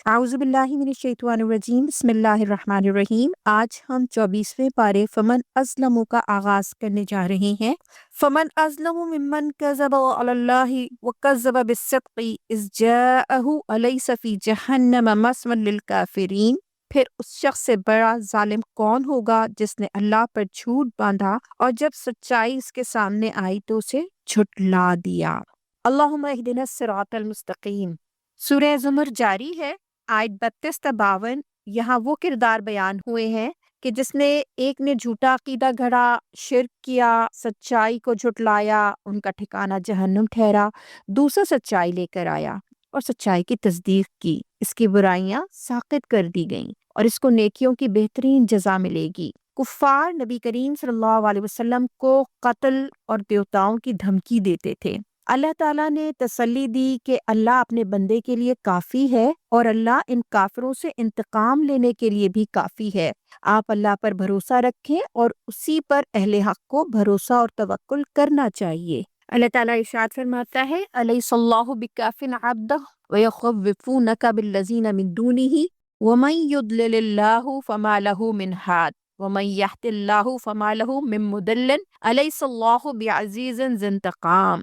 اعوذ باللہ من الشیطان الرجیم، بسم اللہ الرحمن الرحیم۔ آج ہم 24ویں پارے فمن ازلم کا آغاز کرنے جا رہے ہیں۔ فمن ازلم ممن کذب علی اللہ وکذب بالصدق اذ جاءہ الیس فی جہنم مثوی للکافرین۔ پھر اس شخص سے بڑا ظالم کون ہوگا جس نے اللہ پر جھوٹ باندھا اور جب سچائی اس کے سامنے آئی تو اسے جھٹلا دیا۔ اللہم اہدنا الصراط المستقیم۔ سورہ زمر جاری ہے۔ آیت 32 تا 52 یہاں وہ کردار بیان ہوئے ہیں کہ جس نے ایک نے جھوٹا عقیدہ گھڑا، شرک کیا، سچائی کو جھٹلایا، ان کا ٹھکانہ جہنم ٹھہرا۔ دوسرا سچائی لے کر آیا اور سچائی کی تصدیق کی، اس کی برائیاں ساقط کر دی گئیں اور اس کو نیکیوں کی بہترین جزا ملے گی۔ کفار نبی کریم صلی اللہ علیہ وسلم کو قتل اور دیوتاؤں کی دھمکی دیتے تھے۔ اللہ تعالیٰ نے تسلی دی کہ اللہ اپنے بندے کے لیے کافی ہے اور اللہ ان کافروں سے انتقام لینے کے لیے بھی کافی ہے۔ آپ اللہ پر بھروسہ رکھیں اور اسی پر اہل حق کو بھروسہ اور توکل کرنا چاہیے۔ اللہ تعالیٰ ارشاد فرماتا ہے الیس اللہ بکاف عبدہ ویخوفونک بالذین من دونہ ومن یضلل اللہ فما لہ من ہاد ومن یہد اللہ فما لہ من مضل الیس اللہ بعزیز ذی انتقام۔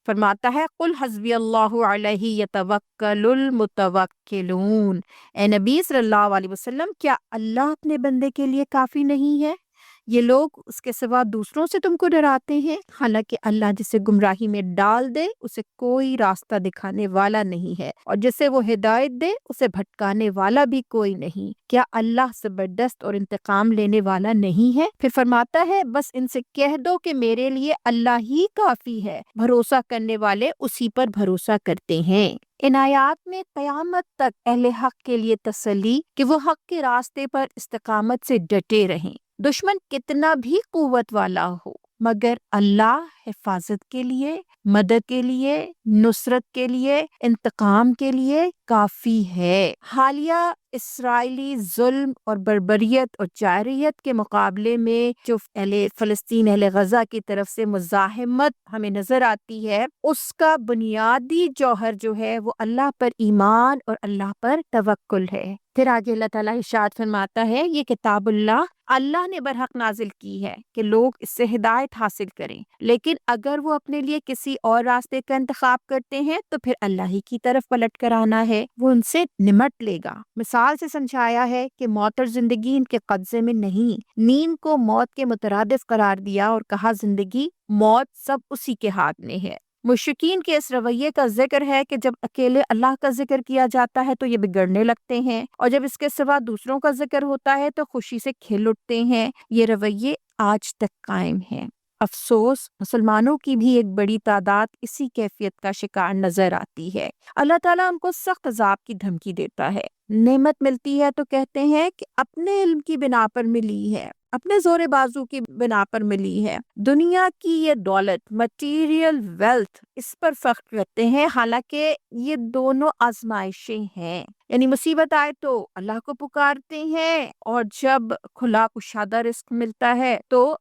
فرماتا ہے قل حسبی اللہ علیہ یتوکل المتوکلون۔ اے نبی صلی اللہ علیہ وسلم، کیا اللہ اپنے بندے کے لیے کافی نہیں ہے؟ یہ لوگ اس کے سوا دوسروں سے تم کو ڈراتے ہیں، حالانکہ اللہ جسے گمراہی میں ڈال دے اسے کوئی راستہ دکھانے والا نہیں ہے، اور جسے وہ ہدایت دے اسے بھٹکانے والا بھی کوئی نہیں۔ کیا اللہ زبردست اور انتقام لینے والا نہیں ہے؟ پھر فرماتا ہے بس ان سے کہہ دو کہ میرے لیے اللہ ہی کافی ہے، بھروسہ کرنے والے اسی پر بھروسہ کرتے ہیں۔ ان آیات میں قیامت تک اہل حق کے لیے تسلی کہ وہ حق کے راستے پر استقامت سے ڈٹے رہیں، دشمن کتنا بھی قوت والا ہو مگر اللہ حفاظت کے لیے، مدد کے لیے، نصرت کے لیے، انتقام کے لیے کافی ہے۔ حالیہ اسرائیلی ظلم اور بربریت اور جارحیت کے مقابلے میں جو اہل فلسطین، اہل غزہ کی طرف سے مزاحمت ہمیں نظر آتی ہے، اس کا بنیادی جوہر جو ہے وہ اللہ پر ایمان اور اللہ پر توکل ہے۔ پھر آگے اللہ تعالیٰ ارشاد فرماتا ہے یہ کتاب اللہ نے برحق نازل کی ہے کہ لوگ اس سے ہدایت حاصل کریں، لیکن اگر وہ اپنے لیے کسی اور راستے کا انتخاب کرتے ہیں تو پھر اللہ ہی کی طرف پلٹ کر آنا ہے، وہ ان سے نمٹ لے گا۔ مثال سے سمجھایا ہے کہ موت اور زندگی ان کے قبضے میں نہیں۔ نیند کو موت کے مترادف قرار دیا اور کہا زندگی موت سب اسی کے ہاتھ میں ہے۔ مشرکین کے اس رویے کا ذکر ہے کہ جب اکیلے اللہ کا ذکر کیا جاتا ہے تو یہ بگڑنے لگتے ہیں، اور جب اس کے سوا دوسروں کا ذکر ہوتا ہے تو خوشی سے کھل اٹھتے ہیں۔ یہ رویے آج تک قائم ہیں۔ افسوس، مسلمانوں کی بھی ایک بڑی تعداد اسی کیفیت کا شکار نظر آتی ہے۔ اللہ تعالیٰ ان کو سخت عذاب کی دھمکی دیتا ہے۔ نعمت ملتی ہے تو کہتے ہیں کہ اپنے علم کی بنا پر ملی ہے، اپنے زور بازو کی بنا پر ملی ہے۔ دنیا کی یہ دولت، مٹیریل ویلتھ، اس پر فخر کرتے ہیں، حالانکہ یہ دونوں آزمائشیں ہیں۔ یعنی مصیبت آئے تو اللہ کو پکارتے ہیں، اور جب کھلا کشادہ رزق ملتا ہے تو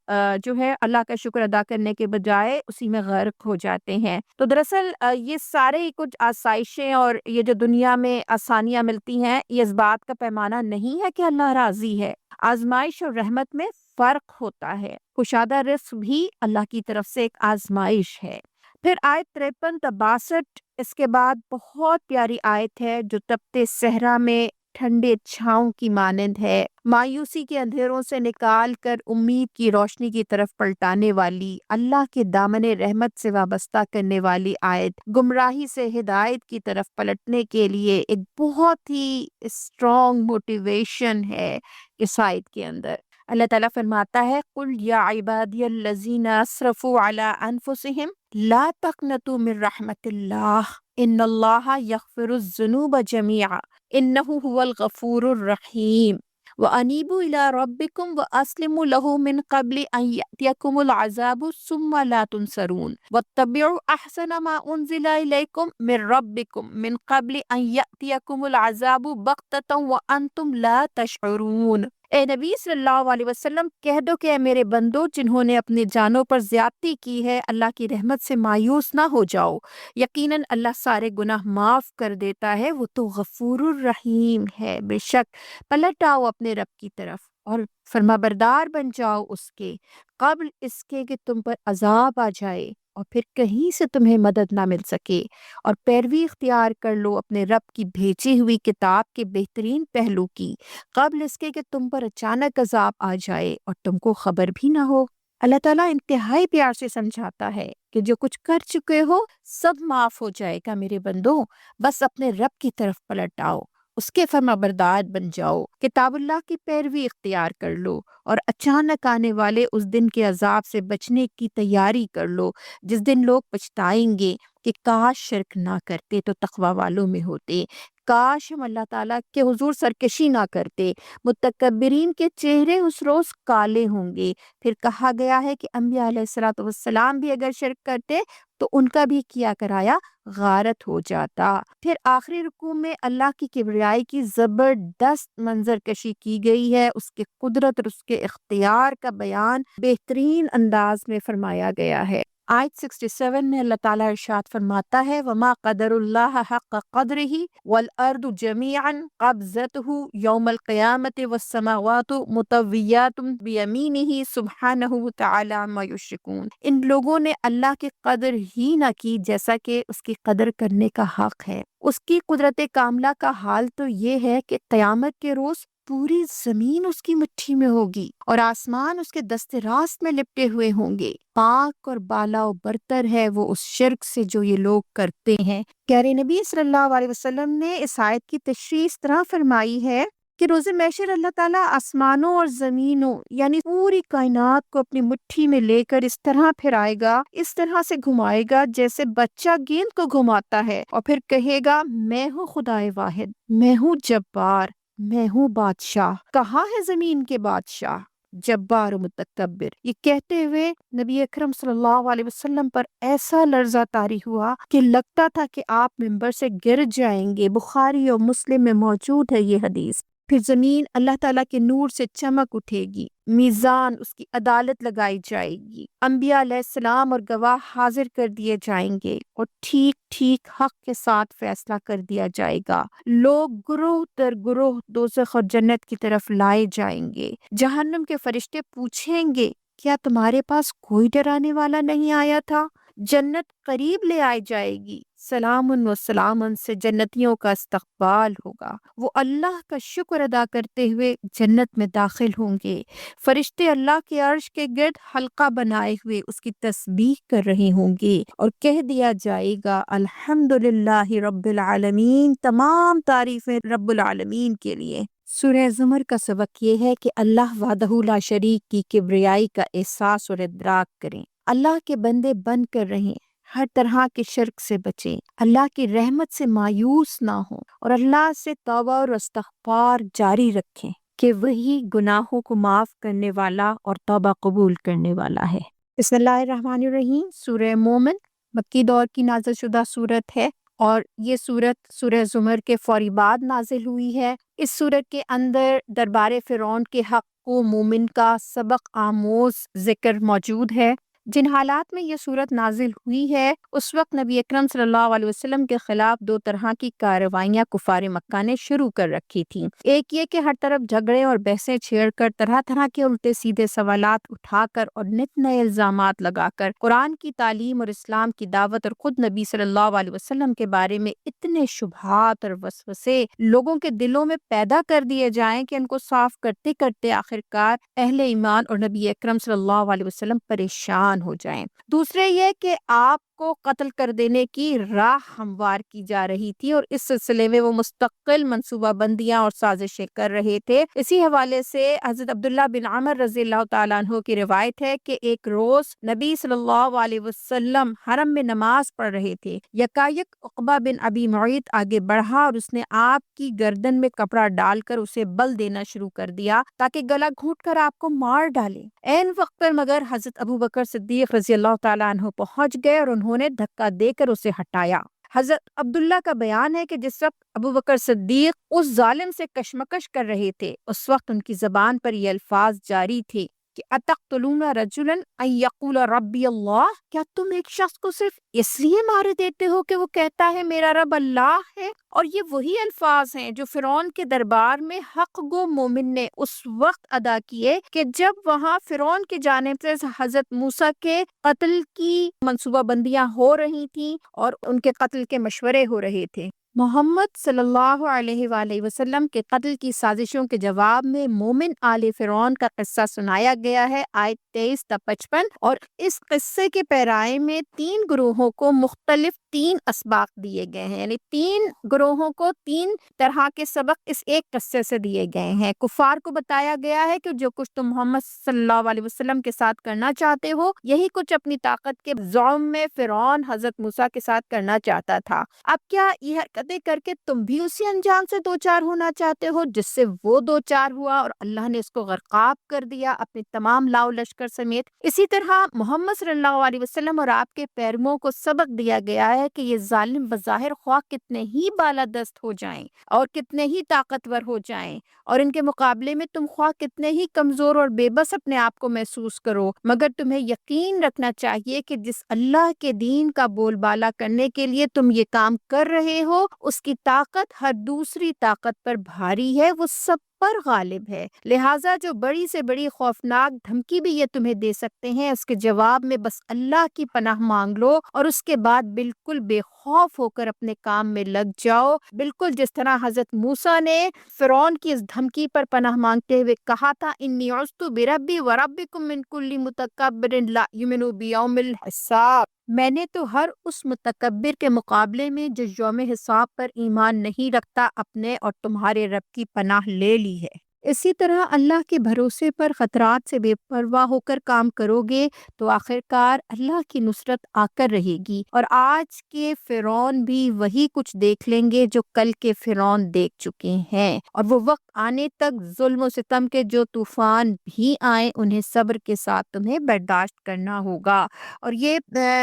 جو ہے اللہ کا شکر ادا کرنے کے بجائے اسی میں غرق ہو جاتے ہیں۔ تو دراصل یہ سارے کچھ آسائشیں اور یہ جو دنیا میں آسانیاں ملتی ہیں، یہ اس بات کا پیمانہ نہیں ہے کہ اللہ راضی ہے۔ آزمائش اور رحمت میں فرق ہوتا ہے۔ کشادہ رزق بھی اللہ کی طرف سے ایک آزمائش ہے۔ پھر آیت 53 تا 62 اس کے بعد بہت پیاری آیت ہے جو تپتے صحرا میں ٹھنڈے چھاؤں کی مانند ہے، مایوسی کے اندھیروں سے نکال کر امید کی روشنی کی طرف پلٹانے والی، اللہ کے دامن رحمت سے وابستہ کرنے والی آیت، گمراہی سے ہدایت کی طرف پلٹنے کے لیے ایک بہت ہی اسٹرانگ موٹیویشن ہے اس آیت کے اندر۔ اللہ تعالیٰ فرماتا ہے قُلْ يَا عِبَادِيَ الَّذِينَ أَسْرَفُوا عَلَىٰ أَنفُسِهِمْ لَا تَقْنَطُوا مِن رَحْمَةِ اللَّهِ إِنَّ اللَّهَ يَغْفِرُ الذُّنُوبَ جَمِيعًا إِنَّهُ هُوَ الْغَفُورُ الرَّحِيمُ وَأَنِيبُوا إِلَىٰ رَبِّكُمْ وَأَسْلِمُوا لَهُ مِن قَبْلِ أَن يَأْتِيَكُمُ الْعَذَابُ ثُمَّ لَا تُنصَرُونَ وَاتَّبِعُوا أَحْسَنَ مَا أُنزِلَ إِلَيْكُم مِّن رَّبِّكُم مِّن قَبْلِ أَن يَأْتِيَكُمُ الْعَذَابُ بَغْتَةً وَأَنتُمْ لَا تَشْعُرُونَ۔ اے نبی صلی اللہ علیہ وسلم کہہ دو کہ اے میرے بندو جنہوں نے اپنی جانوں پر زیادتی کی ہے، اللہ کی رحمت سے مایوس نہ ہو جاؤ، یقیناً اللہ سارے گناہ معاف کر دیتا ہے، وہ تو غفور الرحیم ہے۔ بے شک پلٹ آؤ اپنے رب کی طرف اور فرما بردار بن جاؤ اس کے، قبل اس کے کہ تم پر عذاب آ جائے اور پھر کہیں سے تمہیں مدد نہ مل سکے، اور پیروی اختیار کر لو اپنے رب کی بھیجی ہوئی کتاب کے بہترین پہلو کی، قبل اس کے کہ تم پر اچانک عذاب آ جائے اور تم کو خبر بھی نہ ہو۔ اللہ تعالیٰ انتہائی پیار سے سمجھاتا ہے کہ جو کچھ کر چکے ہو سب معاف ہو جائے گا میرے بندو، بس اپنے رب کی طرف پلٹ آؤ، اس کے فرما بردار بن جاؤ، کتاب اللہ کی پیروی اختیار کر لو اور اچانک آنے والے اس دن کے عذاب سے بچنے کی تیاری کر لو جس دن لوگ پچھتائیں گے کہ کاش شرک نہ کرتے تو تقوی والوں میں ہوتے، کاش ہم اللہ تعالیٰ کے حضور سرکشی نہ کرتے، متکبرین کے چہرے اس روز کالے ہوں گے۔ پھر کہا گیا ہے کہ انبیاء علیہ الصلوۃ والسلام بھی اگر شرک کرتے تو ان کا بھی کیا کرایا غارت ہو جاتا۔ پھر آخری رکوع میں اللہ کی کبریائی کی زبردست منظر کشی کی گئی ہے، اس کے قدرت اور اس کے اختیار کا بیان بہترین انداز میں فرمایا گیا ہے۔ آیت 67 میں اللہ تعالیٰ ارشاد فرماتا ہے وَمَا قَدَرُ اللَّهَ حَقَّ قَدْرِهِ وَالْأَرْضُ جَمِيعًا قَبْضَتُهُ يَوْمَ الْقِيَامَةِ وَالسَّمَاوَاتُ مُطَوِّيَّاتٌ بِيَمِينِهِ سُبْحَانَهُ وَتَعَالَىٰ عَمَّا يُشْرِكُونَ۔ ان لوگوں نے اللہ کی قدر ہی نہ کی جیسا کہ اس کی قدر کرنے کا حق ہے۔ اس کی قدرت کاملہ کا حال تو یہ ہے کہ قیامت کے روز پوری زمین اس کی مٹھی میں ہوگی اور آسمان اس کے دست راست میں لپٹے ہوئے ہوں گے۔ پاک اور بالا و برتر ہے وہ اس شرک سے جو یہ لوگ کرتے ہیں۔ پیارے نبی صلی اللہ علیہ وسلم نے اس آیت کی تشریح اس طرح فرمائی ہے کہ روز محشر اللہ تعالیٰ آسمانوں اور زمینوں یعنی پوری کائنات کو اپنی مٹھی میں لے کر اس طرح پھرائے گا، اس طرح سے گھمائے گا جیسے بچہ گیند کو گھماتا ہے، اور پھر کہے گا میں ہوں خدائے واحد، میں ہوں جبار، میں ہوں بادشاہ۔ کہاں ہے زمین کے بادشاہ، جبار و متکبر؟ یہ کہتے ہوئے نبی اکرم صلی اللہ علیہ وسلم پر ایسا لرزہ طاری ہوا کہ لگتا تھا کہ آپ منبر سے گر جائیں گے۔ بخاری اور مسلم میں موجود ہے یہ حدیث۔ پھر زمین اللہ تعالیٰ کے نور سے چمک اٹھے گی، میزان اس کی عدالت لگائی جائے گی، انبیاء علیہ السلام اور گواہ حاضر کر دیے جائیں گے اور ٹھیک ٹھیک حق کے ساتھ فیصلہ کر دیا جائے گا۔ لوگ گروہ در گروہ دوزخ اور جنت کی طرف لائے جائیں گے۔ جہنم کے فرشتے پوچھیں گے کیا تمہارے پاس کوئی ڈرانے والا نہیں آیا تھا؟ جنت قریب لے آئی جائے گی، سلام و سلامن سے جنتیوں کا استقبال ہوگا، وہ اللہ کا شکر ادا کرتے ہوئے جنت میں داخل ہوں گے۔ فرشتے اللہ کے عرش کے گرد حلقہ بنائے ہوئے اس کی تسبیح کر رہے ہوں گے اور کہہ دیا جائے گا الحمدللہ رب العالمین، تمام تعریفیں رب العالمین کے لیے۔ سورہ زمر کا سبق یہ ہے کہ اللہ وحدہ لا شریک کی کبریائی کا احساس اور ادراک کریں، اللہ کے بندے بن کر رہیں، ہر طرح کے شرک سے بچیں، اللہ کی رحمت سے مایوس نہ ہوں اور اللہ سے توبہ اور استغفار جاری رکھیں کہ وہی گناہوں کو معاف کرنے والا اور توبہ قبول کرنے والا ہے۔ بسم اللہ الرحمن الرحیم۔ سورہ مومن مکی دور کی نازل شدہ سورت ہے اور یہ سورت سورہ زمر کے فوری بعد نازل ہوئی ہے۔ اس سورت کے اندر دربار فرعون کے حق و مومن کا سبق آموز ذکر موجود ہے۔ جن حالات میں یہ سورت نازل ہوئی ہے اس وقت نبی اکرم صلی اللہ علیہ وسلم کے خلاف دو طرح کی کارروائیاں کفار مکہ نے شروع کر رکھی تھیں۔ ایک یہ کہ ہر طرف جھگڑے اور بحثیں چھیڑ کر طرح طرح کے الٹے سیدھے سوالات اٹھا کر اور نت نئے الزامات لگا کر قرآن کی تعلیم اور اسلام کی دعوت اور خود نبی صلی اللہ علیہ وسلم کے بارے میں اتنے شبہات اور وسوسے لوگوں کے دلوں میں پیدا کر دیے جائیں کہ ان کو صاف کرتے کرتے آخرکار اہل ایمان اور نبی اکرم صلی اللہ علیہ وسلم پریشان ہو جائیں۔ دوسرے یہ کہ آپ کو قتل کر دینے کی راہ ہموار کی جا رہی تھی اور اس سلسلے میں وہ مستقل منصوبہ بندیاں اور سازشیں کر رہے تھے۔ اسی حوالے سے حضرت عبداللہ بن عمر رضی اللہ تعالیٰ عنہ کی روایت ہے کہ ایک روز نبی صلی اللہ علیہ وسلم حرم میں نماز پڑھ رہے تھے، یکایک عقبہ بن ابی معیط آگے بڑھا اور اس نے آپ کی گردن میں کپڑا ڈال کر اسے بل دینا شروع کر دیا تاکہ گلا گھونٹ کر آپ کو مار ڈالے۔ عین وقت پر مگر حضرت ابو بکر صدیق رضی اللہ تعالیٰ عنہ پہنچ گئے اور انہوں نے دھکا دے کر اسے ہٹایا۔ حضرت عبداللہ کا بیان ہے کہ جس وقت ابو بکر صدیق اس ظالم سے کشمکش کر رہے تھے، اس وقت ان کی زبان پر یہ الفاظ جاری تھے کہ اتقتلون رجلا ان یقول ربی اللہ، کیا تم ایک شخص کو صرف اس لیے مار دیتے ہو کہ وہ کہتا ہے میرا رب اللہ ہے؟ اور یہ وہی الفاظ ہیں جو فرعون کے دربار میں حق گو مومن نے اس وقت ادا کیے کہ جب وہاں فرعون کی جانب سے حضرت موسیٰ کے قتل کی منصوبہ بندیاں ہو رہی تھیں اور ان کے قتل کے مشورے ہو رہے تھے۔ محمد صلی اللہ علیہ وآلہ وسلم کے قتل کی سازشوں کے جواب میں مومن آل فرعون کا قصہ سنایا گیا ہے، آیت 23 تا 55، اور اس قصے کے پیرائے میں 3 گروہوں کو مختلف 3 اسباق دیے گئے ہیں، یعنی 3 گروہوں کو 3 طرح کے سبق اس ایک قصے سے دیے گئے ہیں۔ کفار کو بتایا گیا ہے کہ جو کچھ تم محمد صلی اللہ علیہ وسلم کے ساتھ کرنا چاہتے ہو، یہی کچھ اپنی طاقت کے زعم میں فرعون حضرت موسیٰ کے ساتھ کرنا چاہتا تھا۔ اب کیا یہ حرکتیں کر کے تم بھی اسی انجام سے دوچار ہونا چاہتے ہو جس سے وہ دوچار ہوا اور اللہ نے اس کو غرقاب کر دیا اپنے تمام لاؤ لشکر سمیت؟ اسی طرح محمد صلی اللہ علیہ وسلم اور آپ کے پیرووں کو سبق دیا گیا ہے کہ یہ ظالم بظاہر خواہ کتنے ہی بالادست ہو جائیں اور کتنے ہی طاقتور ہو جائیں، اور ان کے مقابلے میں تم خواہ کتنے ہی کمزور اور بے بس اپنے آپ کو محسوس کرو، مگر تمہیں یقین رکھنا چاہیے کہ جس اللہ کے دین کا بول بالا کرنے کے لیے تم یہ کام کر رہے ہو، اس کی طاقت ہر دوسری طاقت پر بھاری ہے، وہ سب پر غالب ہے۔ لہٰذا جو بڑی سے بڑی خوفناک دھمکی بھی یہ تمہیں دے سکتے ہیں، اس کے جواب میں بس اللہ کی پناہ مانگ لو اور اس کے بعد بالکل بے خوف ہو کر اپنے کام میں لگ جاؤ، بالکل جس طرح حضرت موسیٰ نے فرعون کی اس دھمکی پر پناہ مانگتے ہوئے کہا تھا انی عذت بربی وربکم من کل متکبر لا یؤمن بیوم الحساب، میں نے تو ہر اس متکبر کے مقابلے میں جو یوم حساب پر ایمان نہیں رکھتا اپنے اور تمہارے رب کی پناہ لے لی ہے۔ اسی طرح اللہ کے بھروسے پر خطرات سے بے پرواہ ہو کر کام کرو گے تو آخرکار اللہ کی نصرت آ کر رہے گی، اور آج کے فرعون بھی وہی کچھ دیکھ لیں گے جو کل کے فرعون دیکھ چکے ہیں، اور وہ وقت آنے تک ظلم و ستم کے جو طوفان بھی آئیں انہیں صبر کے ساتھ تمہیں برداشت کرنا ہوگا۔ اور یہ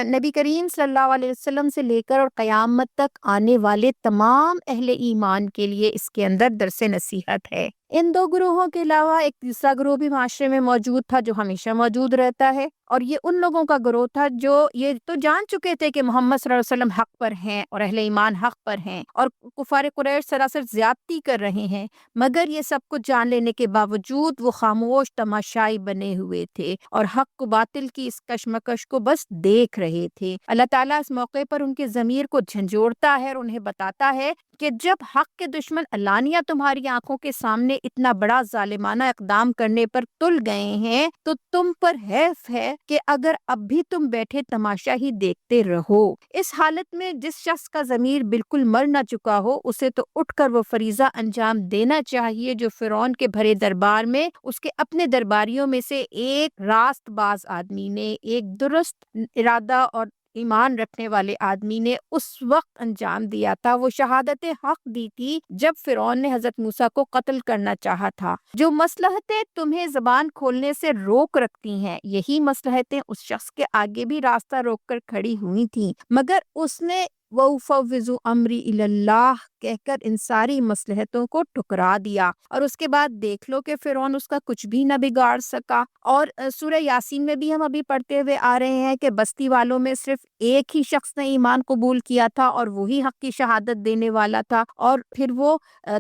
نبی کریم صلی اللہ علیہ وسلم سے لے کر اور قیامت تک آنے والے تمام اہل ایمان کے لیے اس کے اندر درس نصیحت ہے۔ ان 2 گروہوں کے علاوہ ایک تیسرا گروہ بھی معاشرے میں موجود تھا جو ہمیشہ موجود رہتا ہے، اور یہ ان لوگوں کا گروہ تھا جو یہ تو جان چکے تھے کہ محمد صلی اللہ علیہ وسلم حق پر ہیں اور اہل ایمان حق پر ہیں اور کفار قریش سراسر زیادتی کر رہے ہیں، مگر یہ سب کچھ جان لینے کے باوجود وہ خاموش تماشائی بنے ہوئے تھے اور حق و باطل کی اس کشمکش کو بس دیکھ رہے تھے۔ اللہ تعالیٰ اس موقع پر ان کے ضمیر کو جھنجھوڑتا ہے اور انہیں بتاتا ہے کہ جب حق کے دشمن علانیہ تمہاری آنکھوں کے سامنے اتنا بڑا ظالمانہ اقدام کرنے پر تل گئے ہیں تو تم پر حیف ہے کہ اگر اب بھی تم بیٹھے تماشا ہی دیکھتے رہو۔ اس حالت میں جس شخص کا ضمیر بالکل مر نہ چکا ہو اسے تو اٹھ کر وہ فریضہ انجام دینا چاہیے جو فرعون کے بھرے دربار میں اس کے اپنے درباریوں میں سے ایک راست باز آدمی نے، ایک درست ارادہ اور ایمان رکھنے والے آدمی نے اس وقت انجام دیا تھا۔ وہ شہادت حق دی تھی جب فرعون نے حضرت موسیٰ کو قتل کرنا چاہا تھا۔ جو مصلحتیں تمہیں زبان کھولنے سے روک رکھتی ہیں، یہی مصلحتیں اس شخص کے آگے بھی راستہ روک کر کھڑی ہوئی تھیں، مگر اس نے وَأُفَوِّضُ أَمْرِي إِلَى اللَّهِ کہہ کر ان ساری مصلحتوں کو ٹھکرا دیا، اور اس کے بعد دیکھ لو کہ فرعون اس کا کچھ بھی نہ بگاڑ سکا۔ اور سورہ یاسین میں بھی ہم ابھی پڑھتے ہوئے آ رہے ہیں کہ بستی والوں میں صرف ایک ہی شخص نے ایمان قبول کیا تھا اور وہی حق کی شہادت دینے والا تھا، اور پھر وہ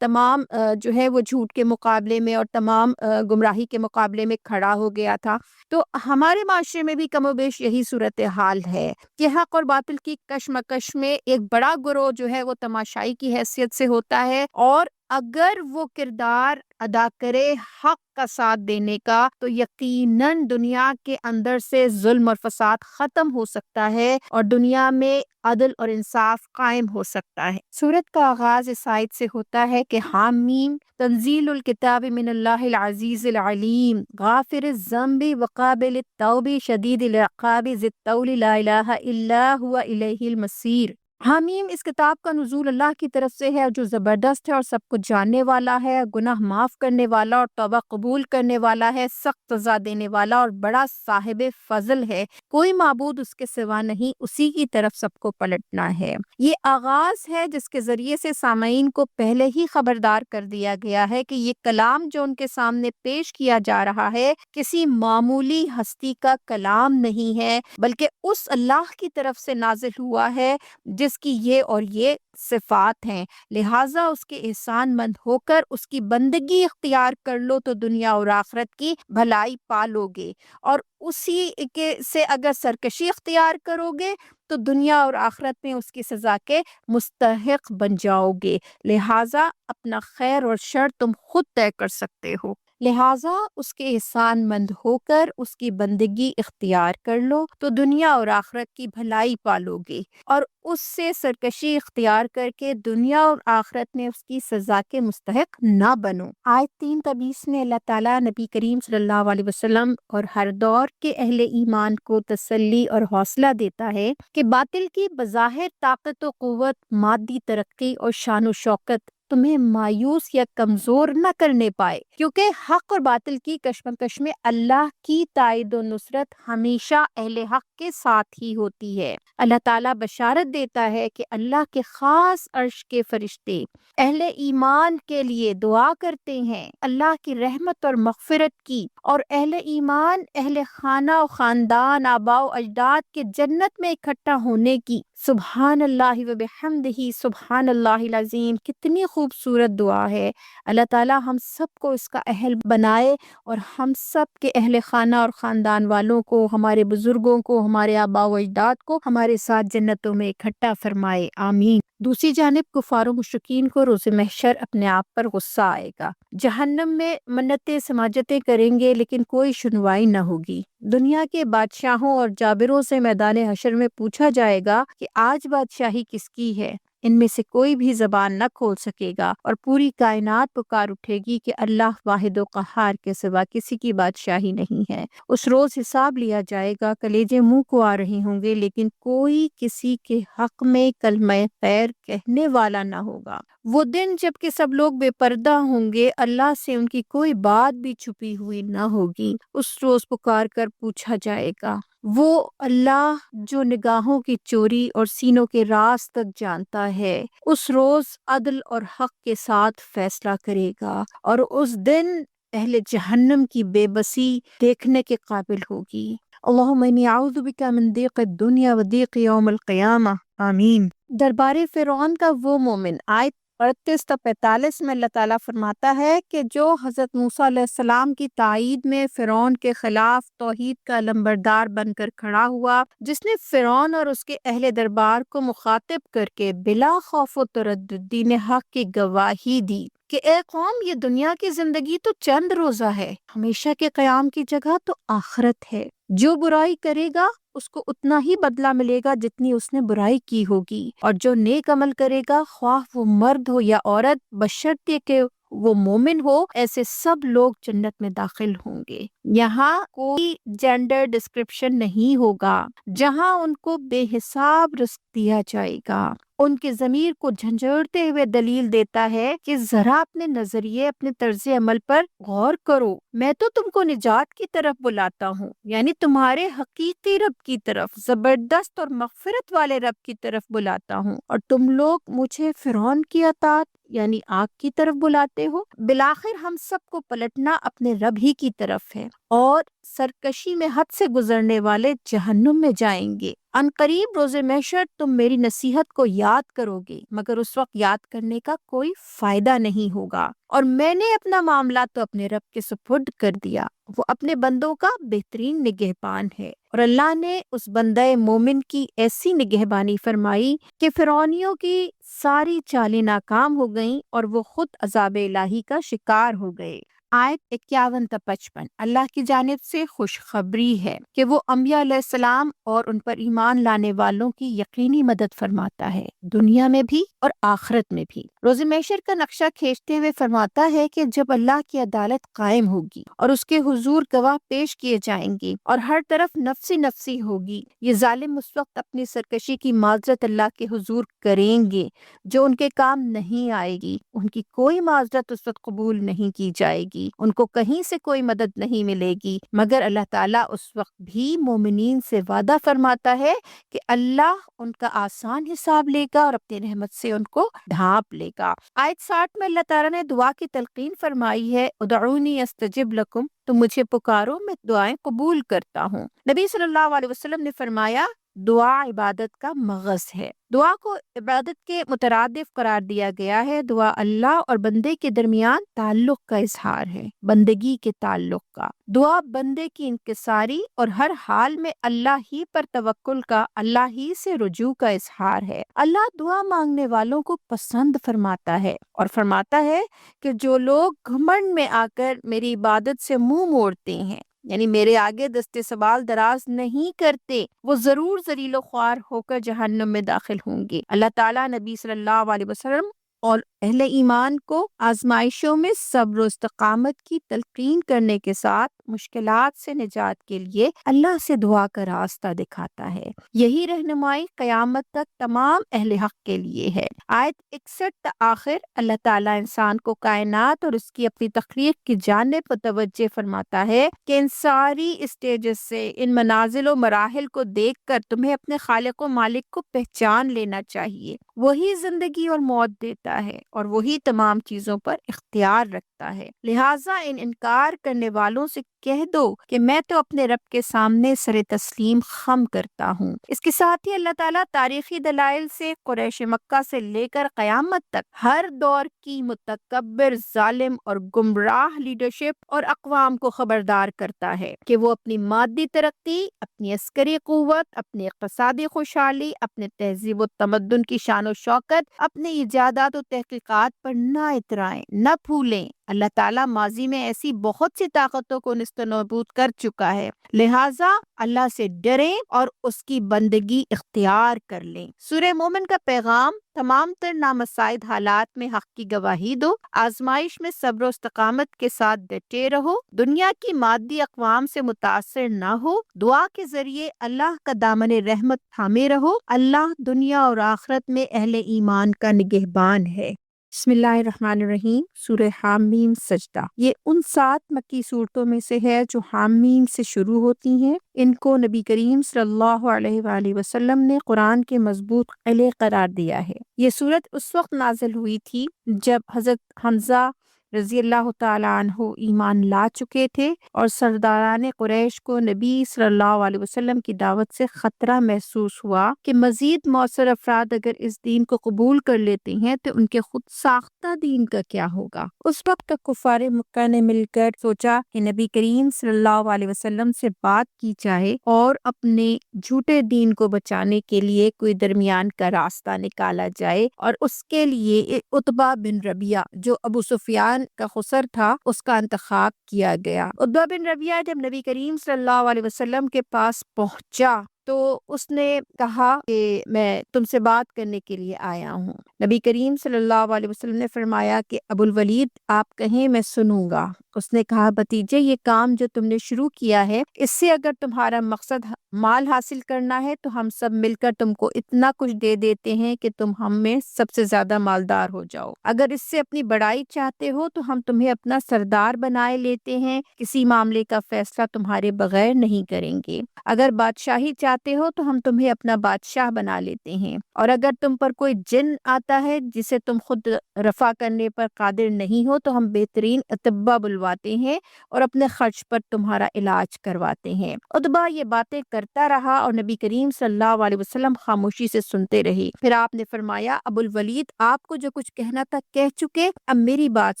تمام جو ہے وہ جھوٹ کے مقابلے میں اور تمام گمراہی کے مقابلے میں کھڑا ہو گیا تھا۔ تو ہمارے معاشرے میں بھی کم و بیش یہی صورتحال ہے کہ حق اور باطل کی کشمکش میں ایک بڑا گروہ جو ہے وہ تماشائی کی حیثیت سے ہوتا ہے، اور اگر وہ کردار ادا کرے حق کا ساتھ دینے کا تو یقیناً دنیا کے اندر سے ظلم اور فساد ختم ہو سکتا ہے اور دنیا میں عدل اور انصاف قائم ہو سکتا ہے۔ سورت کا آغاز اس آیت سے ہوتا ہے کہ حامیم تنزیل الکتاب من اللہ العزیز العلیم غافر الذنب وقابل التوب شدید العقاب ذی الطول لا الہ الا ہوا الیہ المصیر۔ حامیم اس کتاب کا نزول اللہ کی طرف سے ہے جو زبردست ہے اور سب کچھ جاننے والا ہے، گناہ معاف کرنے والا اور توبہ قبول کرنے والا ہے، سخت سزا دینے والا اور بڑا صاحب فضل ہے، کوئی معبود اس کے سوا نہیں، اسی کی طرف سب کو پلٹنا ہے۔ یہ آغاز ہے جس کے ذریعے سے سامعین کو پہلے ہی خبردار کر دیا گیا ہے کہ یہ کلام جو ان کے سامنے پیش کیا جا رہا ہے کسی معمولی ہستی کا کلام نہیں ہے، بلکہ اس اللہ کی طرف سے نازل ہوا ہے جس کی یہ اور یہ صفات ہیں، لہٰذا اس کے احسان مند ہو کر اس کی بندگی اختیار کر لو تو دنیا اور آخرت کی بھلائی پا لو گے، اور اسی کے سے اگر سرکشی اختیار کرو گے تو دنیا اور آخرت میں اس کی سزا کے مستحق بن جاؤ گے، لہٰذا اپنا خیر اور شر تم خود طے کر سکتے ہو، لہٰذا اس کے احسان مند ہو کر اس کی بندگی اختیار کر لو تو دنیا اور آخرت کی بھلائی پالو گے، اور اس سے سرکشی اختیار کر کے دنیا اور آخرت میں اس کی سزا کے مستحق نہ بنو۔ آیت 3:23 میں اللہ تعالیٰ نبی کریم صلی اللہ علیہ وسلم اور ہر دور کے اہل ایمان کو تسلی اور حوصلہ دیتا ہے کہ باطل کی بظاہر طاقت و قوت، مادی ترقی اور شان و شوکت تمہیں مایوس یا کمزور نہ کرنے پائے، کیونکہ حق اور باطل کی کشمکش میں اللہ کی تائید و نصرت ہمیشہ اہل حق کے ساتھ ہی ہوتی ہے۔ اللہ تعالیٰ بشارت دیتا ہے کہ اللہ کے خاص عرش کے فرشتے اہل ایمان کے لیے دعا کرتے ہیں اللہ کی رحمت اور مغفرت کی، اور اہل ایمان، اہل خانہ و خاندان، آباء و اجداد کے جنت میں اکٹھا ہونے کی۔ سبحان اللہ و بحمدہ، سبحان اللہ العظیم، کتنی خوبصورت دعا ہے۔ اللہ تعالیٰ ہم سب کو اس کا اہل بنائے اور ہم سب کے اہل خانہ اور خاندان والوں کو، ہمارے بزرگوں کو، ہمارے آباء و اجداد کو ہمارے ساتھ جنتوں میں اکٹھا فرمائے، آمین۔ دوسری جانب کفار و مشرکین کو روز محشر اپنے آپ پر غصہ آئے گا، جہنم میں منتیں سماجتیں کریں گے لیکن کوئی سنوائی نہ ہوگی۔ دنیا کے بادشاہوں اور جابروں سے میدان حشر میں پوچھا جائے گا کہ آج بادشاہی کس کی ہے، ان میں سے کوئی بھی زبان نہ کھول سکے گا، اور پوری کائنات پکار اٹھے گی کہ اللہ واحد و قہار کے سوا کسی کی بادشاہی نہیں ہے۔ اس روز حساب لیا جائے گا، کلیجے منہ کو آ رہے ہوں گے، لیکن کوئی کسی کے حق میں کلمہ خیر کہنے والا نہ ہوگا۔ وہ دن جب کہ سب لوگ بے پردہ ہوں گے، اللہ سے ان کی کوئی بات بھی چھپی ہوئی نہ ہوگی۔ اس روز پکار کر پوچھا جائے گا، وہ اللہ جو نگاہوں کی چوری اور سینوں کے راز تک جانتا ہے، اس روز عدل اور حق کے ساتھ فیصلہ کرے گا، اور اس دن اہل جہنم کی بے بسی دیکھنے کے قابل ہوگی۔ اللہم انی اعوذ بک من ضیق الدنیا و ضیق یوم القیامہ، آمین۔ دربار فرعون کا وہ مومن، آیت 38 تا 45 میں اللہ تعالیٰ فرماتا ہے کہ جو حضرت موسیٰ علیہ السلام کی تائید میں فرعون کے خلاف توحید کا علمبردار بن کر کھڑا ہوا، جس نے فرعون اور اس کے اہل دربار کو مخاطب کر کے بلا خوف و تردد دین حق کی گواہی دی کہ اے قوم، یہ دنیا کی زندگی تو چند روزہ ہے، ہمیشہ کے قیام کی جگہ تو آخرت ہے، جو برائی کرے گا اس کو اتنا ہی بدلہ ملے گا جتنی اس نے برائی کی ہوگی، اور جو نیک عمل کرے گا، خواہ وہ مرد ہو یا عورت، بشرطیہ کہ وہ مومن ہو، ایسے سب لوگ جنت میں داخل ہوں گے۔ یہاں کوئی جینڈر ڈسکرپشن نہیں ہوگا، جہاں ان کو بے حساب رزق دیا جائے گا۔ ان کے ضمیر کو جھنجھوڑتے ہوئے دلیل دیتا ہے کہ ذرا اپنے نظریے، اپنے طرز عمل پر غور کرو، میں تو تم کو نجات کی طرف بلاتا ہوں، یعنی تمہارے حقیقی رب کی طرف، زبردست اور مغفرت والے رب کی طرف بلاتا ہوں، اور تم لوگ مجھے فرعون کی اطاعت یعنی آگ کی طرف بلاتے ہو۔ بالآخر ہم سب کو پلٹنا اپنے رب ہی کی طرف ہے، اور سرکشی میں حد سے گزرنے والے جہنم میں جائیں گے۔ ان قریب روز محشر تم میری نصیحت کو یاد کرو گے، مگر اس وقت یاد کرنے کا کوئی فائدہ نہیں ہوگا، اور میں نے اپنا معاملہ تو اپنے رب کے سپرد کر دیا، وہ اپنے بندوں کا بہترین نگہبان ہے۔ اور اللہ نے اس بندہ مومن کی ایسی نگہبانی فرمائی کہ فرعونیوں کی ساری چالیں ناکام ہو گئیں اور وہ خود عذاب الہی کا شکار ہو گئے۔ آیت 51 تا 55 اللہ کی جانب سے خوشخبری ہے کہ وہ انبیاء علیہ السلام اور ان پر ایمان لانے والوں کی یقینی مدد فرماتا ہے، دنیا میں بھی اور آخرت میں بھی۔ روز محشر کا نقشہ کھینچتے ہوئے فرماتا ہے کہ جب اللہ کی عدالت قائم ہوگی اور اس کے حضور گواہ پیش کیے جائیں گے اور ہر طرف نفسی نفسی ہوگی، یہ ظالم اس وقت اپنی سرکشی کی معذرت اللہ کے حضور کریں گے جو ان کے کام نہیں آئے گی۔ ان کی کوئی معذرت اس وقت قبول نہیں کی جائے گی، ان کو کہیں سے کوئی مدد نہیں ملے گی، مگر اللہ تعالیٰ اس وقت بھی مومنین سے وعدہ فرماتا ہے کہ اللہ ان کا آسان حساب لے گا اور اپنی رحمت سے ان کو ڈھانپ لے گا۔ آیت 60 میں اللہ تعالیٰ نے دعا کی تلقین فرمائی ہے، ادعونی استجب لکم، تم مجھے پکارو میں دعائیں قبول کرتا ہوں۔ نبی صلی اللہ علیہ وسلم نے فرمایا دعا عبادت کا مغز ہے۔ دعا کو عبادت کے مترادف قرار دیا گیا ہے۔ دعا اللہ اور بندے کے درمیان تعلق کا اظہار ہے، بندگی کے تعلق کا۔ دعا بندے کی انکساری اور ہر حال میں اللہ ہی پر توکل کا، اللہ ہی سے رجوع کا اظہار ہے۔ اللہ دعا مانگنے والوں کو پسند فرماتا ہے اور فرماتا ہے کہ جو لوگ گھمنڈ میں آ کر میری عبادت سے منہ موڑتے ہیں، یعنی میرے آگے دستے سوال دراز نہیں کرتے، وہ ضرور ذلیل و خوار ہو کر جہنم میں داخل ہوں گے۔ اللہ تعالیٰ نبی صلی اللہ علیہ وسلم اور اہل ایمان کو آزمائشوں میں صبر و استقامت کی تلقین کرنے کے ساتھ مشکلات سے نجات کے لیے اللہ سے دعا کا راستہ دکھاتا ہے۔ یہی رہنمائی قیامت تک تمام اہل حق کے لیے ہے۔ آیت 61 تا آخر اللہ تعالیٰ انسان کو کائنات اور اس کی اپنی تخلیق کی جانب متوجہ فرماتا ہے کہ ان ساری اسٹیجز سے، ان منازل و مراحل کو دیکھ کر تمہیں اپنے خالق و مالک کو پہچان لینا چاہیے۔ وہی زندگی اور موت دیتا ہے اور وہی تمام چیزوں پر اختیار رکھتا ہے، لہٰذا ان انکار کرنے والوں سے کہہ دو کہ میں تو اپنے رب کے سامنے سر تسلیم خم کرتا ہوں۔ اس کے ساتھ ہی اللہ تعالیٰ تاریخی دلائل سے قریش مکہ سے لے کر قیامت تک ہر دور کی متکبر، ظالم اور گمراہ لیڈرشپ اور اقوام کو خبردار کرتا ہے کہ وہ اپنی مادی ترقی، اپنی عسکری قوت، اپنی اقتصادی خوشحالی، اپنے تہذیب و تمدن کی شان و شوکت، اپنے ایجادات و تحقیقات پر نہ اترائیں، نہ پھولیں۔ اللہ تعالیٰ ماضی میں ایسی بہت سی طاقتوں کو نیست و نابود کر چکا ہے، لہٰذا اللہ سے ڈریں اور اس کی بندگی اختیار کر لیں۔ سورہ مومن کا پیغام تمام تر نامساعد حالات میں حق کی گواہی دو، آزمائش میں صبر و استقامت کے ساتھ ڈٹے رہو، دنیا کی مادی اقوام سے متاثر نہ ہو، دعا کے ذریعے اللہ کا دامن رحمت تھامے رہو۔ اللہ دنیا اور آخرت میں اہل ایمان کا نگہبان ہے۔ بسم اللہ الرحمن الرحیم۔ سورہ حامیم سجدہ، یہ ان 7 مکی صورتوں میں سے ہے جو حامیم سے شروع ہوتی ہیں۔ ان کو نبی کریم صلی اللہ علیہ وآلہ وسلم نے قرآن کے مضبوط قلعے قرار دیا ہے۔ یہ سورت اس وقت نازل ہوئی تھی جب حضرت حمزہ رضی اللہ تعالیٰ عنہ ایمان لا چکے تھے اور سرداران قریش کو نبی صلی اللہ علیہ وسلم کی دعوت سے خطرہ محسوس ہوا کہ مزید مؤثر افراد اگر اس دین کو قبول کر لیتے ہیں تو ان کے خود ساختہ دین کا کیا ہوگا۔ اس وقت تک کفار مکہ نے مل کر سوچا کہ نبی کریم صلی اللہ علیہ وسلم سے بات کی جائے اور اپنے جھوٹے دین کو بچانے کے لیے کوئی درمیان کا راستہ نکالا جائے، اور اس کے لیے عتبہ بن ربیعہ جو ابو سفیان کا خسر تھا اس کا انتخاب کیا گیا۔ عتبہ بن ربیعہ جب نبی کریم صلی اللہ علیہ وسلم کے پاس پہنچا تو اس نے کہا کہ میں تم سے بات کرنے کے لیے آیا ہوں۔ نبی کریم صلی اللہ علیہ وسلم نے فرمایا کہ ابو الولید آپ کہیں میں سنوں گا۔ اس نے کہا بھتیجے یہ کام جو تم نے شروع کیا ہے اس سے اگر تمہارا مقصد مال حاصل کرنا ہے تو ہم سب مل کر تم کو اتنا کچھ دے دیتے ہیں کہ تم ہم میں سب سے زیادہ مالدار ہو جاؤ۔ اگر اس سے اپنی بڑائی چاہتے ہو تو ہم تمہیں اپنا سردار بنائے لیتے ہیں، کسی معاملے کا فیصلہ تمہارے بغیر نہیں کریں گے۔ اگر بادشاہی چاہتے ہو تو ہم تمہیں اپنا بادشاہ بنا لیتے ہیں، اور اگر تم پر کوئی جن آتا ہے جسے تم خود رفع کرنے پر قادر نہیں ہو تو ہم بہترین اطباء بلواتے ہیں اور اپنے خرچ پر تمہارا علاج کرواتے ہیں۔ عتبہ یہ باتیں کرتا رہا اور نبی کریم صلی اللہ علیہ وسلم خاموشی سے سنتے رہے۔ پھر آپ نے فرمایا ابو الولید آپ کو جو کچھ کہنا تھا کہہ چکے، اب میری بات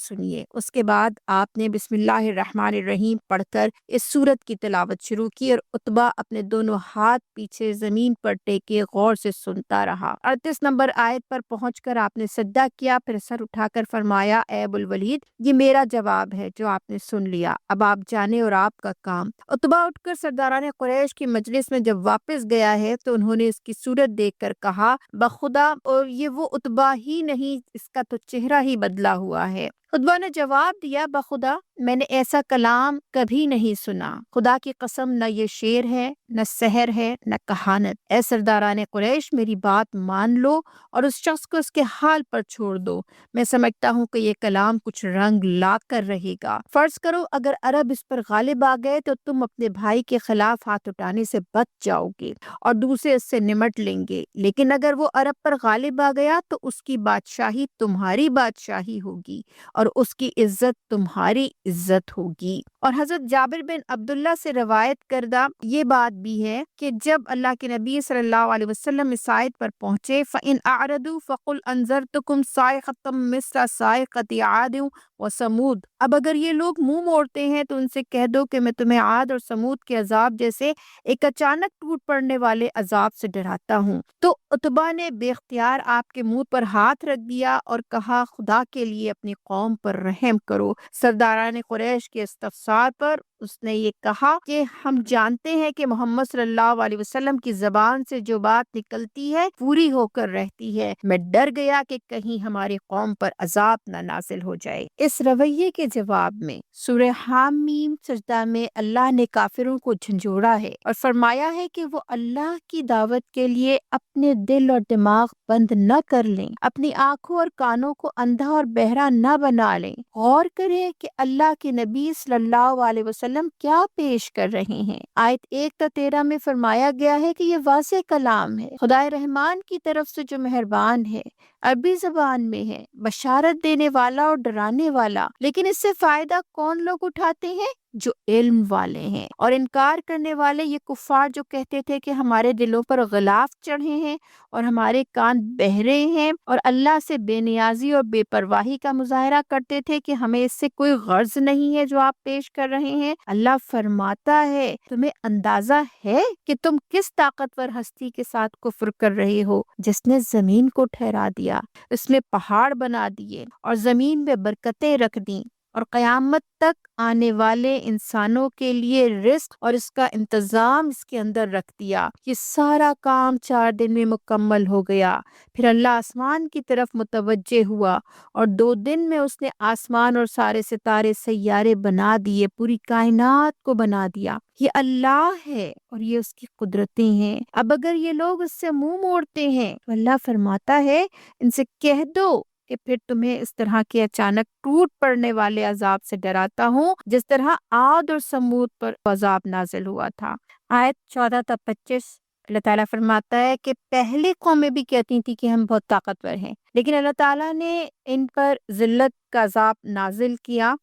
سنیے۔ اس کے بعد آپ نے بسم اللہ الرحمن الرحیم پڑھ کر اس سورت کی تلاوت شروع کی اور عتبہ اپنے دونوں ہاتھ پیچھے زمین پر ٹیکے غور سے سنتا رہا۔ 38 نمبر آیت پر پہنچ کر آپ نے سجدہ کیا، پھر سر اٹھا کر فرمایا اے ابو الولید یہ میرا جواب ہے جو آپ نے سن لیا، اب آپ جانے اور آپ کا کام۔ عتبہ اٹھ کر سرداران قریش کی مجلس میں جب واپس گیا ہے تو انہوں نے اس کی صورت دیکھ کر کہا بخدا، اور یہ وہ عتبہ ہی نہیں، اس کا تو چہرہ ہی بدلا ہوا ہے۔ عتبہ نے جواب دیا بخدا، میں نے ایسا کلام کبھی نہیں سنا، خدا کی قسم نہ یہ شعر ہے، نہ سحر ہے، نہ کہانت۔ اے سرداران قریش، میری بات مان لو اور اس شخص کو اس کے حال پر چھوڑ دو۔ میں سمجھتا ہوں کہ یہ کلام کچھ رنگ لا کر رہے گا۔ فرض کرو اگر عرب اس پر غالب آ گئے تو تم اپنے بھائی کے خلاف ہاتھ اٹھانے سے بچ جاؤ گے اور دوسرے اس سے نمٹ لیں گے، لیکن اگر وہ عرب پر غالب آ گیا تو اس کی بادشاہی تمہاری بادشاہی ہوگی اور اس کی عزت تمہاری عزت ہوگی۔ اور حضرت جابر بن عبداللہ سے روایت کردہ یہ بات بھی ہے کہ جب اللہ کے نبی صلی اللہ علیہ وسلم اس آیت پر پہنچے فَإِنْ أَعْرَضُوا فَقُلْ أَنذَرْتُكُمْ صَاعِقَةً مِثْلَ صَاعِقَةِ عَادٍ وَثَمُودَ، اب اگر یہ لوگ منہ موڑتے ہیں تو ان سے کہہ دو کہ میں تمہیں عاد اور سمود کے عذاب جیسے ایک اچانک ٹوٹ پڑنے والے عذاب سے ڈراتا ہوں۔ تو عتبہ نے بے اختیار آپ کے منہ پر ہاتھ رکھ دیا اور کہا خدا کے لیے اپنی قوم پر رحم کرو۔ سرداران قریش کے استفسار پر اس نے یہ کہا کہ ہم جانتے ہیں کہ محمد صلی اللہ علیہ وسلم کی زبان سے جو بات نکلتی ہے پوری ہو کر رہتی ہے، میں ڈر گیا کہ کہیں ہماری قوم پر عذاب نہ نازل ہو جائے۔ اس رویے کے جواب میں سورہ حامیم سجدہ میں اللہ نے کافروں کو جھنجھوڑا ہے اور فرمایا ہے کہ وہ اللہ کی دعوت کے لیے اپنے دل اور دماغ بند نہ کر لیں، اپنی آنکھوں اور کانوں کو اندھا اور بہرا نہ بنا لیں، غور کریں کہ اللہ کے نبی صلی اللہ علیہ وسلم کیا پیش کر رہے ہیں۔ آیت 1 تا 13 میں فرمایا گیا ہے کہ یہ واضح کلام ہے خدائے رحمان کی طرف سے جو مہربان ہے، عربی زبان میں ہے، بشارت دینے والا اور ڈرانے والا، لیکن اس سے فائدہ کون لوگ اٹھاتے ہیں؟ جو علم والے ہیں۔ اور انکار کرنے والے یہ کفار جو کہتے تھے کہ ہمارے دلوں پر غلاف چڑھے ہیں اور ہمارے کان بہرے ہیں، اور اللہ سے بے نیازی اور بے پرواہی کا مظاہرہ کرتے تھے کہ ہمیں اس سے کوئی غرض نہیں ہے جو آپ پیش کر رہے ہیں، اللہ فرماتا ہے تمہیں اندازہ ہے کہ تم کس طاقتور ہستی کے ساتھ کفر کر رہے ہو جس نے زمین کو ٹھہرا دیا، اس میں پہاڑ بنا دیے اور زمین میں برکتیں رکھ دیں اور قیامت تک آنے والے انسانوں کے لیے رزق اور اس کا انتظام اس کے اندر رکھ دیا۔ یہ سارا کام 4 دن میں مکمل ہو گیا۔ پھر اللہ آسمان کی طرف متوجہ ہوا اور 2 دن میں اس نے آسمان اور سارے ستارے سیارے بنا دیے، پوری کائنات کو بنا دیا۔ یہ اللہ ہے اور یہ اس کی قدرتیں ہیں۔ اب اگر یہ لوگ اس سے منہ موڑتے ہیں تو اللہ فرماتا ہے ان سے کہہ دو کہ پھر تمہیں اس طرح کے اچانک ٹوٹ پڑنے والے عذاب سے ڈراتا ہوں جس طرح عاد اور سمود پر عذاب نازل ہوا تھا۔ آیت 14 تا 25 اللہ تعالیٰ فرماتا ہے کہ پہلی قومیں بھی کہتی تھی کہ ہم بہت طاقتور ہیں، لیکن اللہ تعالیٰ نے ان پر ذلت کا عذاب نازل کیا۔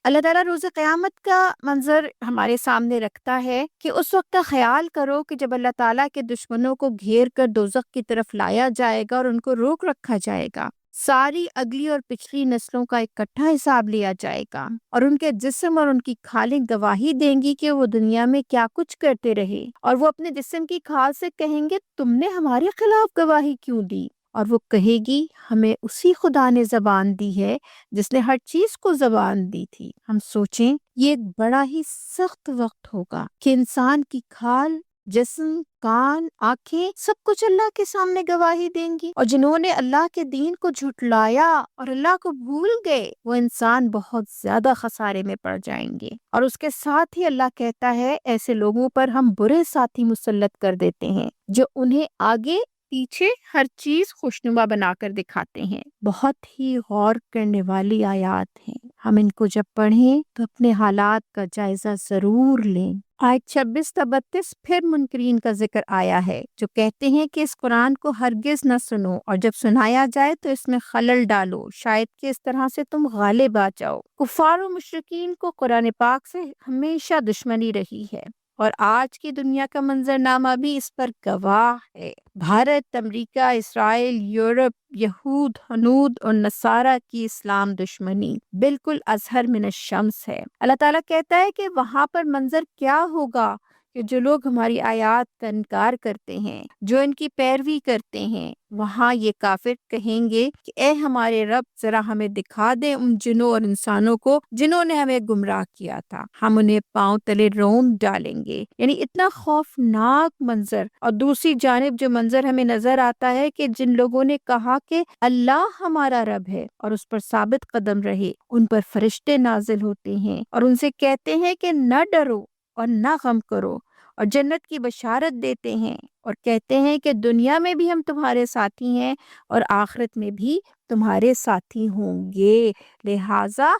اللہ تعالیٰ روز قیامت کا منظر ہمارے سامنے رکھتا ہے کہ اس وقت کا خیال کرو کہ جب اللہ تعالیٰ کے دشمنوں کو گھیر کر دوزخ کی طرف لایا جائے گا اور ان کو روک رکھا جائے گا، ساری اگلی اور پچھلی نسلوں کا اکٹھا حساب لیا جائے گا اور ان کے جسم اور ان کی کھالیں گواہی دیں گی کہ وہ دنیا میں کیا کچھ کرتے رہے، اور وہ اپنے جسم کی کھال سے کہیں گے تم نے ہمارے خلاف گواہی کیوں دی؟ اور وہ کہے گی ہمیں اسی خدا نے زبان دی ہے جس نے ہر چیز کو زبان دی تھی۔ ہم سوچیں یہ ایک بڑا ہی سخت وقت ہوگا کہ انسان کی کھال، جسم، کان، آنکھیں سب کچھ اللہ کے سامنے گواہی دیں گی، اور جنہوں نے اللہ کے دین کو جھٹلایا اور اللہ کو بھول گئے وہ انسان بہت زیادہ خسارے میں پڑ جائیں گے۔ اور اس کے ساتھ ہی اللہ کہتا ہے ایسے لوگوں پر ہم برے ساتھی مسلط کر دیتے ہیں جو انہیں آگے پیچھے ہر چیز خوشنما بنا کر دکھاتے ہیں۔ بہت ہی غور کرنے والی آیات ہیں، ہم ان کو جب پڑھیں تو اپنے حالات کا جائزہ ضرور لیں۔ آیت 26 تا 32 پھر منکرین کا ذکر آیا ہے جو کہتے ہیں کہ اس قرآن کو ہرگز نہ سنو، اور جب سنایا جائے تو اس میں خلل ڈالو شاید کہ اس طرح سے تم غالب آ جاؤ۔ کفار و مشرکین کو قرآن پاک سے ہمیشہ دشمنی رہی ہے اور آج کی دنیا کا منظرنامہ بھی اس پر گواہ ہے۔ بھارت، امریکہ، اسرائیل، یورپ، یہود، ہنود اور نصارہ کی اسلام دشمنی بالکل اظہر من الشمس ہے۔ اللہ تعالیٰ کہتا ہے کہ وہاں پر منظر کیا ہوگا کہ جو لوگ ہماری آیات کا انکار کرتے ہیں، جو ان کی پیروی کرتے ہیں، وہاں یہ کافر کہیں گے کہ اے ہمارے رب ذرا ہمیں دکھا دے ان جنوں اور انسانوں کو جنہوں نے ہمیں گمراہ کیا تھا، ہم انہیں پاؤں تلے رون ڈالیں گے۔ یعنی اتنا خوفناک منظر۔ اور دوسری جانب جو منظر ہمیں نظر آتا ہے کہ جن لوگوں نے کہا کہ اللہ ہمارا رب ہے اور اس پر ثابت قدم رہے، ان پر فرشتے نازل ہوتے ہیں اور ان سے کہتے ہیں کہ نہ ڈرو اور نہ غم کرو، اور جنت کی بشارت دیتے ہیں اور کہتے ہیں کہ دنیا میں بھی ہم تمہارے ساتھی ہیں اور آخرت میں بھی تمہارے ساتھی ہوں گے۔ لہٰذا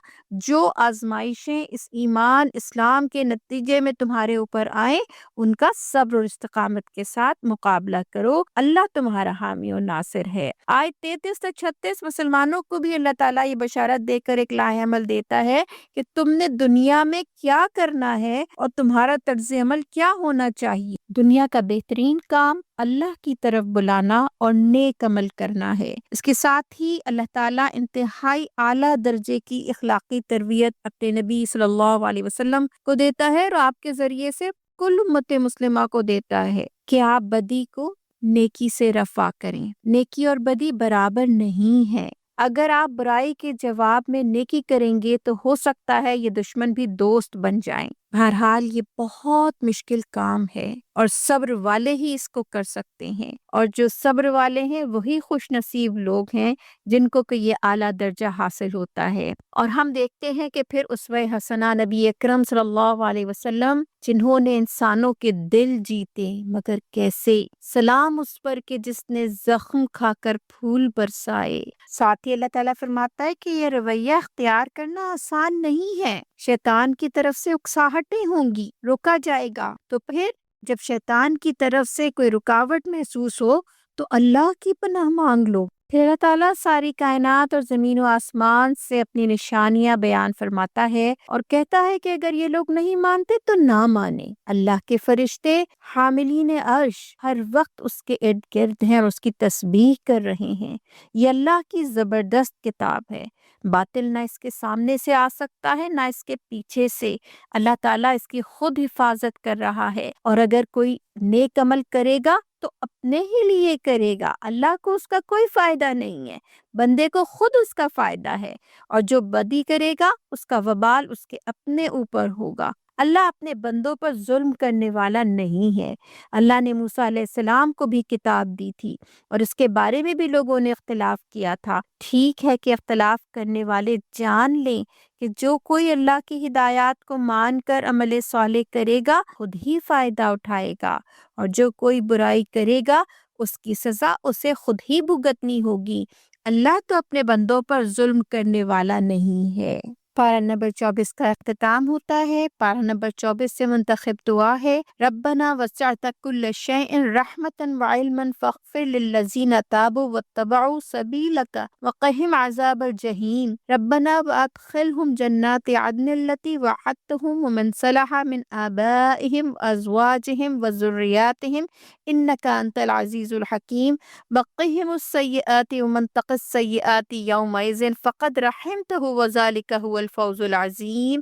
جو آزمائشیں اس ایمان اسلام کے نتیجے میں تمہارے اوپر آئیں، ان کا صبر اور استقامت کے ساتھ مقابلہ کرو، اللہ تمہارا حامی و ناصر ہے۔ آیت 33 سے 36 مسلمانوں کو بھی اللہ تعالیٰ یہ بشارت دے کر ایک لاہ عمل دیتا ہے کہ تم نے دنیا میں کیا کرنا ہے اور تمہارا طرز عمل کیا ہونا چاہیے۔ دنیا کا بہترین کام اللہ کی طرف بلانا اور نیک عمل کرنا ہے۔ اس کے ساتھ ہی اللہ تعالیٰ انتہائی اعلیٰ درجے کی اخلاقی تربیت اپنے نبی صلی اللہ علیہ وسلم کو دیتا ہے اور آپ کے ذریعے سے کل امت مسلمہ کو دیتا ہے کہ آپ بدی کو نیکی سے رفع کریں۔ نیکی اور بدی برابر نہیں ہے۔ اگر آپ برائی کے جواب میں نیکی کریں گے تو ہو سکتا ہے یہ دشمن بھی دوست بن جائیں۔ بہرحال یہ بہت مشکل کام ہے اور صبر والے ہی اس کو کر سکتے ہیں، اور جو صبر والے ہیں وہی خوش نصیب لوگ ہیں جن کو کہ یہ اعلیٰ درجہ حاصل ہوتا ہے۔ اور ہم دیکھتے ہیں کہ پھر اسوہ حسنہ نبی اکرم صلی اللہ علیہ وسلم، جنہوں نے انسانوں کے دل جیتے، مگر کیسے؟ سلام اس پر کہ جس نے زخم کھا کر پھول برسائے۔ ساتھ ہی اللہ تعالیٰ فرماتا ہے کہ یہ رویہ اختیار کرنا آسان نہیں ہے، شیطان کی طرف سے اکساہٹیں ہوں گی، روکا جائے گا۔ تو پھر جب شیطان کی طرف سے کوئی رکاوٹ محسوس ہو تو اللہ کی پناہ مانگ لو۔ پھر اللہ تعالیٰ ساری کائنات اور زمین و آسمان سے اپنی نشانیاں بیان فرماتا ہے اور کہتا ہے کہ اگر یہ لوگ نہیں مانتے تو نہ مانے۔ اللہ کے فرشتے حاملین عرش ہر وقت اس کے ارد گرد ہیں اور اس کی تسبیح کر رہے ہیں۔ یہ اللہ کی زبردست کتاب ہے، باطل نہ اس کے سامنے سے آ سکتا ہے نہ اس کے پیچھے سے۔ اللہ تعالیٰ اس کی خود حفاظت کر رہا ہے، اور اگر کوئی نیک عمل کرے گا تو اپنے ہی لیے کرے گا، اللہ کو اس کا کوئی فائدہ نہیں ہے، بندے کو خود اس کا فائدہ ہے، اور جو بدی کرے گا اس کا وبال اس کے اپنے اوپر ہوگا۔ اللہ اپنے بندوں پر ظلم کرنے والا نہیں ہے۔ اللہ نے موسیٰ علیہ السلام کو بھی کتاب دی تھی اور اس کے بارے میں بھی لوگوں نے اختلاف کیا تھا۔ ٹھیک ہے کہ اختلاف کرنے والے جان لیں کہ جو کوئی اللہ کی ہدایات کو مان کر عمل صالح کرے گا خود ہی فائدہ اٹھائے گا، اور جو کوئی برائی کرے گا اس کی سزا اسے خود ہی بھگتنی ہوگی۔ اللہ تو اپنے بندوں پر ظلم کرنے والا نہیں ہے۔ پارہ نمبر 24 کا اختتام ہوتا ہے۔ پارہ نمبر 24 سے منتخب دعا ہے: ربنا وسعت کل شیء رحمتا وعلما فاغفر للذین تابوا واتبعوا سبیلک وقہم عذاب الجحیم ربنا وادخلہم جنات عدن التی وعدتہم ومن صلح من آبائہم وازواجہم وذریاتہم انک انت العزیز الحکیم وقہم السیئات ومن تق السیئات یومئذ فقد رحمتہ وذلک هو الفوز العظیم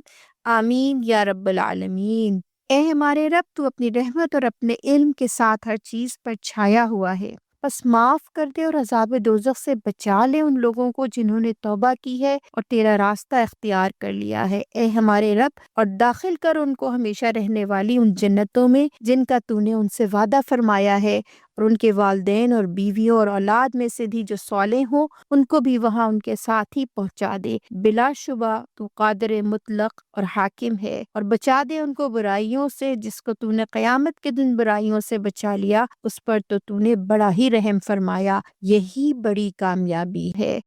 آمین یا رب العالمین۔ اے ہمارے رب، تو اپنی رحمت اور اپنے علم کے ساتھ ہر چیز پر چھایا ہوا ہے، بس معاف کر دے اور عذاب دوزخ سے بچا لے ان لوگوں کو جنہوں نے توبہ کی ہے اور تیرا راستہ اختیار کر لیا ہے۔ اے ہمارے رب، اور داخل کر ان کو ہمیشہ رہنے والی ان جنتوں میں جن کا تو نے ان سے وعدہ فرمایا ہے، اور ان کے والدین اور بیویوں اور اولاد میں سے بھی جو صالح ہوں ان کو بھی وہاں ان کے ساتھ ہی پہنچا دے۔ بلا شبہ تو قادر مطلق اور حاکم ہے، اور بچا دے ان کو برائیوں سے، جس کو تو نے قیامت کے دن برائیوں سے بچا لیا اس پر تو نے بڑا ہی رحم فرمایا۔ یہی بڑی کامیابی ہے۔